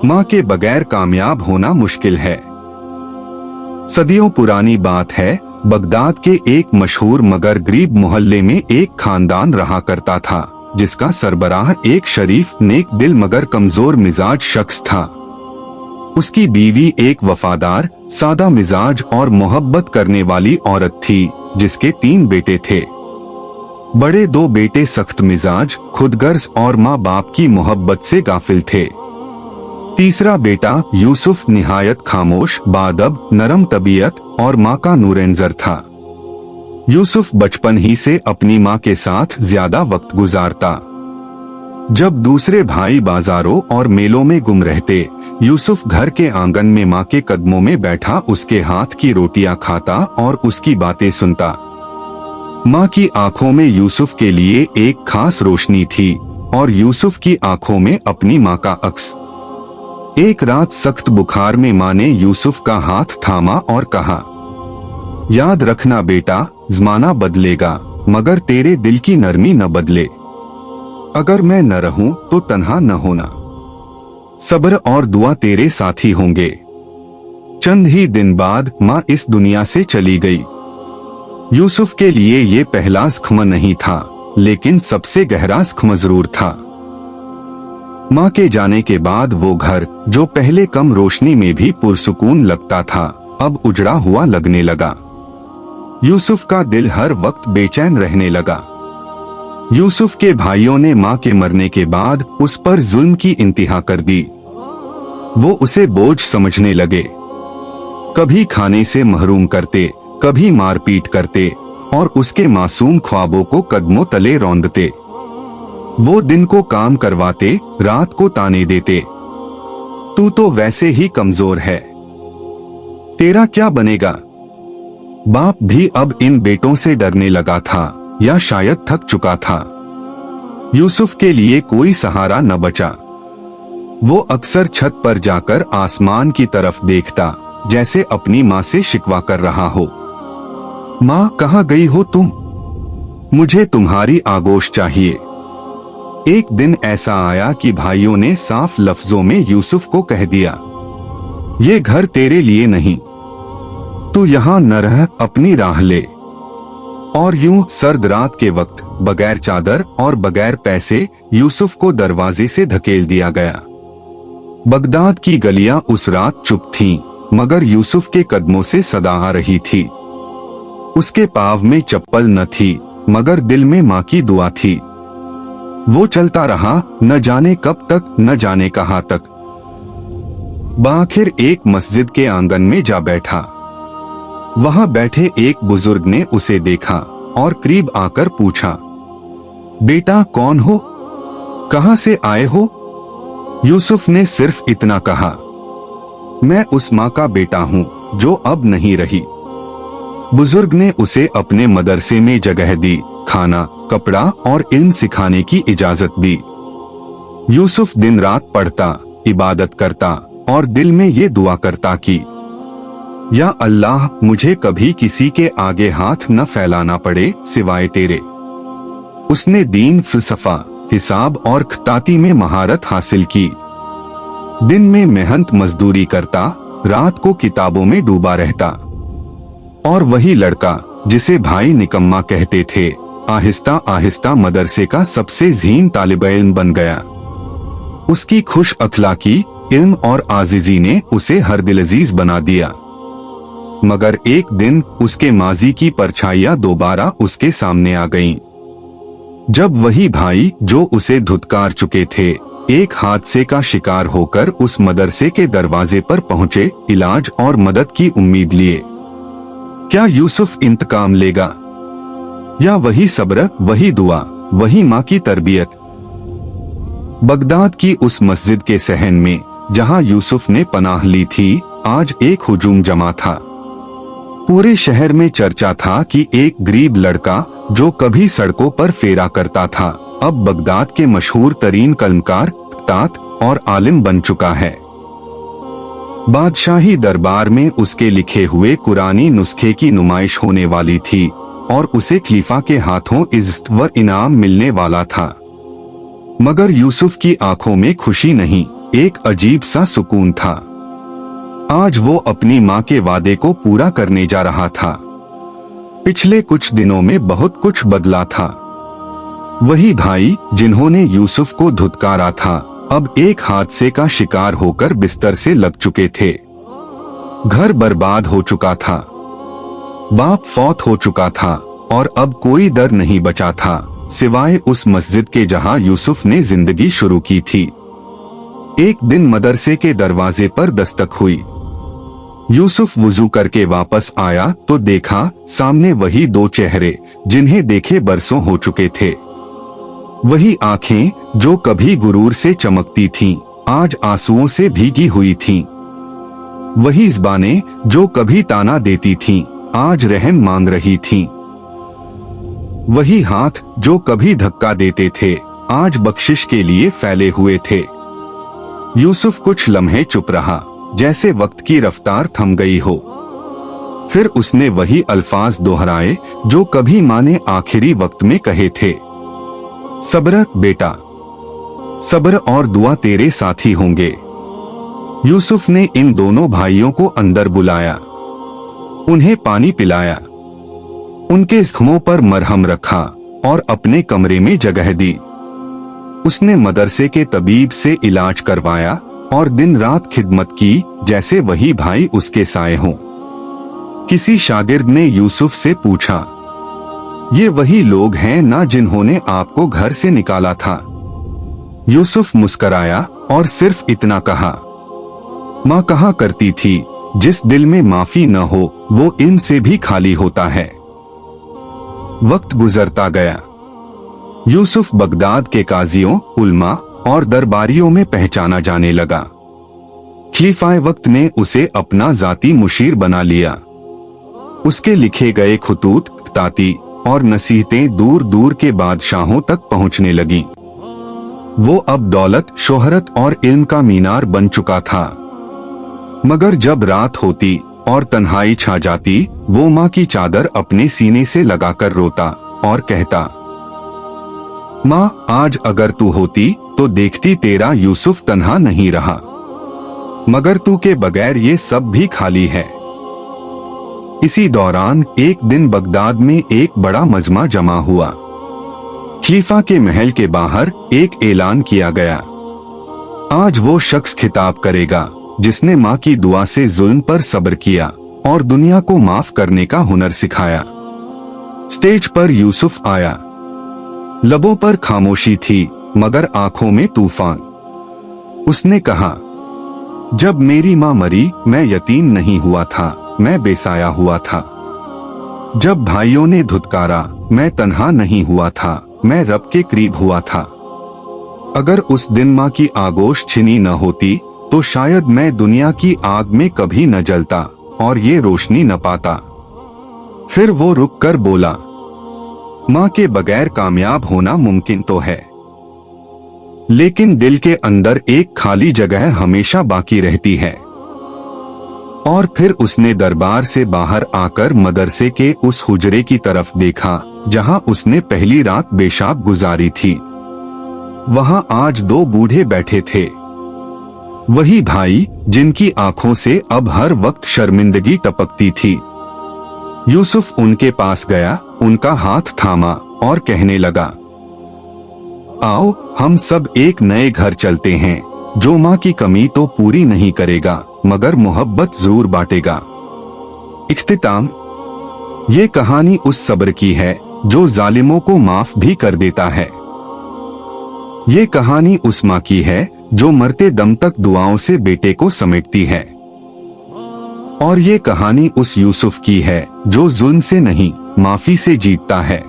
माँ के बगैर कामयाब होना मुश्किल है। सदियों पुरानी बात है, बगदाद के एक मशहूर मगर गरीब मोहल्ले में एक खानदान रहा करता था, जिसका सरबराह एक शरीफ, नेक दिल मगर कमजोर मिजाज शख्स था। उसकी बीवी एक वफादार, सादा मिजाज और मोहब्बत करने वाली औरत थी, जिसके 3 बेटे थे। बड़े 2 बेटे सख्त मिजाज, खुदगर्ज और माँ बाप की मोहब्बत से गाफिल थे। तीसरा बेटा यूसुफ निहायत खामोश, बाअदब, नरम तबीयत और माँ का नूरेंजर था। यूसुफ बचपन ही से अपनी माँ के साथ ज्यादा वक्त गुजारता। जब दूसरे भाई बाजारों और मेलों में गुम रहते, यूसुफ घर के आंगन में माँ के कदमों में बैठा उसके हाथ की रोटियां खाता और उसकी बातें सुनता। माँ की आंखों में यूसुफ के लिए एक खास रोशनी थी और यूसुफ की आंखों में अपनी माँ का अक्स। एक रात सख्त बुखार में माँ ने यूसुफ का हाथ थामा और कहा, याद रखना बेटा, ज़माना बदलेगा मगर तेरे दिल की नरमी न बदले। अगर मैं न रहूं तो तन्हा न होना। सब्र और दुआ तेरे साथी होंगे। चंद ही दिन बाद माँ इस दुनिया से चली गई। यूसुफ के लिए ये पहला ज़ख्म नहीं था, लेकिन सबसे गहरा ज़ख्म जरूर था। माँ के जाने के बाद वो घर, जो पहले कम रोशनी में भी पुरसुकून लगता था, अब उजड़ा हुआ लगने लगा। यूसुफ का दिल हर वक्त बेचैन रहने लगा। यूसुफ के भाइयों ने माँ के मरने के बाद उस पर जुल्म की इंतहा कर दी। वो उसे बोझ समझने लगे। कभी खाने से महरूम करते, कभी मारपीट करते और उसके मासूम ख्वाबों को कदमों तले रौंदते। वो दिन को काम करवाते, रात को ताने देते। तू तो वैसे ही कमजोर है, तेरा क्या बनेगा। बाप भी अब इन बेटों से डरने लगा था, या शायद थक चुका था। यूसुफ के लिए कोई सहारा न बचा। वो अक्सर छत पर जाकर आसमान की तरफ देखता, जैसे अपनी माँ से शिकवा कर रहा हो। माँ, कहाँ गई हो तुम? मुझे तुम्हारी आगोश चाहिए। एक दिन ऐसा आया कि भाइयों ने साफ लफ्जों में यूसुफ को कह दिया, ये घर तेरे लिए नहीं, तू यहाँ न रह, अपनी राह ले। और यूं सर्द रात के वक्त बगैर चादर और बगैर पैसे यूसुफ को दरवाजे से धकेल दिया गया। बगदाद की गलियां उस रात चुप थीं, मगर यूसुफ के कदमों से सदा आ रही थी। उसके पाँव में चप्पल न थी, मगर दिल में माँ की दुआ थी। वो चलता रहा, न जाने कब तक, न जाने कहाँ तक। आखिर एक मस्जिद के आंगन में जा बैठा। वहां बैठे एक बुजुर्ग ने उसे देखा और करीब आकर पूछा, बेटा कौन हो, कहां से आए हो? यूसुफ ने सिर्फ इतना कहा, मैं उस माँ का बेटा हूं जो अब नहीं रही। बुजुर्ग ने उसे अपने मदरसे में जगह दी, खाना, कपड़ा और इल्म सिखाने की इजाजत दी। यूसुफ दिन रात पढ़ता, इबादत करता और दिल में ये दुआ करता कि या अल्लाह, मुझे कभी किसी के आगे हाथ न फैलाना पड़े सिवाय तेरे। उसने दीन, फिलसफा, हिसाब और खताती में महारत हासिल की। दिन में मेहनत मजदूरी करता, रात को किताबों में डूबा रहता। और वही लड़का जिसे भाई निकम्मा कहते थे, आहिस्ता आहिस्ता मदरसे का सबसे ज़हीन तालिब-ए-इल्म बन गया। उसकी खुश अखलाकी, इल्म और आजिज़ी ने उसे हर दिलअजीज बना दिया। मगर एक दिन उसके माजी की परछाइयां दोबारा उसके सामने आ गईं। जब वही भाई जो उसे धुतकार चुके थे, एक हादसे का शिकार होकर उस मदरसे के दरवाजे पर पहुंचे, इलाज और मदद की उम्मीद लिए। क्या यूसुफ इंतकाम लेगा, या वही सब्र, वही दुआ, वही माँ की तरबियत? बगदाद की उस मस्जिद के सहन में जहां यूसुफ ने पनाह ली थी, आज एक हुजूम जमा था। पूरे शहर में चर्चा था कि एक गरीब लड़का जो कभी सड़कों पर फेरा करता था, अब बगदाद के मशहूर तरीन कलमकार, तात और आलिम बन चुका है। बादशाही दरबार में उसके लिखे हुए कुरानी नुस्खे की नुमाइश होने वाली थी और उसे खलीफा के हाथों इज्जत व इनाम मिलने वाला था। मगर यूसुफ की आंखों में खुशी नहीं, एक अजीब सा सुकून था। आज वो अपनी माँ के वादे को पूरा करने जा रहा था। पिछले कुछ दिनों में बहुत कुछ बदला था। वही भाई जिन्होंने यूसुफ को धुतकारा था, अब एक हादसे का शिकार होकर बिस्तर से लग चुके थे। घर बर्बाद हो चुका था, बाप फौत हो चुका था और अब कोई डर नहीं बचा था सिवाय उस मस्जिद के जहां यूसुफ ने जिंदगी शुरू की थी। एक दिन मदरसे के दरवाजे पर दस्तक हुई। यूसुफ वुजू करके वापस आया तो देखा सामने वही दो चेहरे जिन्हें देखे बरसों हो चुके थे। वही आंखें जो कभी गुरूर से चमकती थीं, आज आंसुओं से भीगी हुई थीं। वही ज़बानें जो कभी ताना देती थीं, आज रहम मांग रही थीं। वही हाथ जो कभी धक्का देते थे, आज बख्शिश के लिए फैले हुए थे। यूसुफ कुछ लम्हे चुप रहा, जैसे वक्त की रफ्तार थम गई हो। फिर उसने वही अल्फाज दोहराए जो कभी माँ ने आखिरी वक्त में कहे थे, सब्र बेटा, सब्र और दुआ तेरे साथी होंगे। यूसुफ ने इन दोनों भाइयों को अंदर बुलाया, उन्हें पानी पिलाया, उनके जख्मों पर मरहम रखा और अपने कमरे में जगह दी। उसने मदरसे के तबीब से इलाज करवाया और दिन रात खिदमत की जैसे वही भाई उसके साए हों। किसी शागिर्द ने यूसुफ से पूछा, ये वही लोग हैं ना जिन्होंने आपको घर से निकाला था? यूसुफ मुस्कराया और सिर्फ इतना कहा, माँ कहा करती थी, जिस दिल में माफी न हो वो इनसे भी खाली होता है। वक्त गुजरता गया। यूसुफ बगदाद के काजियों, उल्मा और दरबारियों में पहचाना जाने लगा। खलीफाए वक्त ने उसे अपना जाती मुशीर बना लिया। उसके लिखे गए खुतूत, ताती और नसीहतें दूर दूर के बादशाहों तक पहुंचने लगी। वो अब दौलत, शोहरत और इल्म का मीनार बन चुका था। मगर जब रात होती और तन्हाई छा जाती, वो माँ की चादर अपने सीने से लगाकर रोता और कहता, माँ आज अगर तू होती तो देखती तेरा यूसुफ तन्हा नहीं रहा, मगर तू के बगैर ये सब भी खाली है। इसी दौरान एक दिन बगदाद में एक बड़ा मजमा जमा हुआ। खलीफा के महल के बाहर एक ऐलान किया गया, आज वो शख्स खिताब करेगा जिसने माँ की दुआ से जुल्म पर सब्र किया और दुनिया को माफ करने का हुनर सिखाया। स्टेज पर यूसुफ आया। लबों पर खामोशी थी मगर आंखों में तूफान। उसने कहा, जब मेरी माँ मरी मैं यतीम नहीं हुआ था, मैं बेसाया हुआ था। जब भाइयों ने धुतकारा मैं तन्हा नहीं हुआ था, मैं रब के करीब हुआ था। अगर उस दिन माँ की आगोश छिनी न होती तो शायद मैं दुनिया की आग में कभी न जलता और ये रोशनी न पाता। फिर वो रुक कर बोला, माँ के बगैर कामयाब होना मुमकिन तो है, लेकिन दिल के अंदर एक खाली जगह हमेशा बाकी रहती है। और फिर उसने दरबार से बाहर आकर मदरसे के उस हुजरे की तरफ देखा जहां उसने पहली रात बेशाब गुजारी थी। वहां आज दो बूढ़े बैठे थे, वही भाई जिनकी आंखों से अब हर वक्त शर्मिंदगी टपकती थी। यूसुफ उनके पास गया, उनका हाथ थामा और कहने लगा, आओ हम सब एक नए घर चलते हैं, जो माँ की कमी तो पूरी नहीं करेगा मगर मोहब्बत जरूर बांटेगा। इख्तिताम, ये कहानी उस सब्र की है जो जालिमों को माफ भी कर देता है। ये कहानी उस माँ की है जो मरते दम तक दुआओं से बेटे को समेटती है। और ये कहानी उस यूसुफ की है जो जुल्म से नहीं माफी से जीतता है।